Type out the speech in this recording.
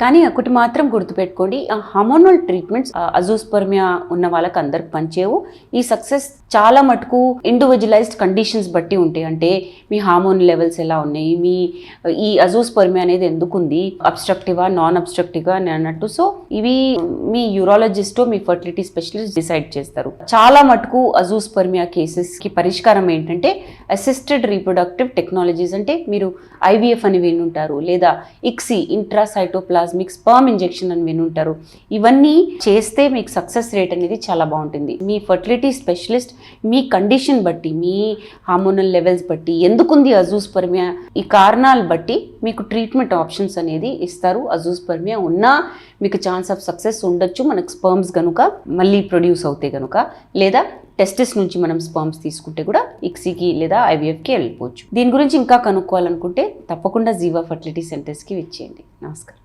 కానీ ఒకటి మాత్రం గుర్తుపెట్టుకోండి, ఆ హార్మోనల్ ట్రీట్మెంట్స్ అజూస్పర్మియా ఉన్న వాళ్ళకి అందరికి పనిచేయవు. ఈ సక్సెస్ చాలా మటుకు ఇండివిజువలైజ్డ్ కండిషన్స్ బట్టి ఉంటాయి. అంటే మీ హార్మోన్ లెవెల్స్ ఎలా ఉన్నాయి, మీ ఈ అజూస్పర్మియా అనేది ఎందుకు ఉంది, అబ్స్ట్రక్టివా నాన్ అబ్స్ట్రక్టివ్గా అని అన్నట్టు. సో ఇవి మీ యూరాలజిస్టో మీ ఫర్టిలిటీ స్పెషలిస్ట్ డిసైడ్ చేస్తారు. చాలా మటుకు అజూస్పర్మియా కేసెస్కి పరిష్కారం ఏంటంటే అసిస్టెడ్ రీప్రొడక్టివ్ టెక్నాలజీస్. అంటే మీరు IVF అని వినుంటారు, లేదా ICSI ఇంట్రాసైటోప్లాస్మిక్ స్పర్మ్ ఇంజెక్షన్ అని వినుంటారు. ఇవన్నీ చేస్తే మీకు సక్సెస్ రేట్ అనేది చాలా బాగుంటుంది. మీ ఫర్టిలిటీ స్పెషలిస్ట్ మీ కండిషన్ బట్టి, మీ హార్మోనల్ లెవెల్స్ బట్టి, ఎందుకుంది అజూస్పర్మియా, ఈ కారణాలు బట్టి మీకు ట్రీట్మెంట్ ఆప్షన్స్ అనేది ఇస్తారు. అజూస్పర్మియా ఉన్నా మీకు ఛాన్స్ ఆఫ్ సక్సెస్ ఉండొచ్చు, మనకు స్పర్మ్స్ కనుక మళ్ళీ ప్రొడ్యూస్ అవుతాయి కనుక, లేదా టెస్టిస్ నుంచి మనం స్పర్మ్స్ తీసుకుంటే కూడా ICSIకి లేదా IVFకి వెళ్ళిపోవచ్చు. దీని గురించి ఇంకా కనుక్కోవాలనుకుంటే తప్పకుండా జీవా ఫర్టిలిటీ సెంటర్స్కి విచ్చేయండి. నమస్కారం.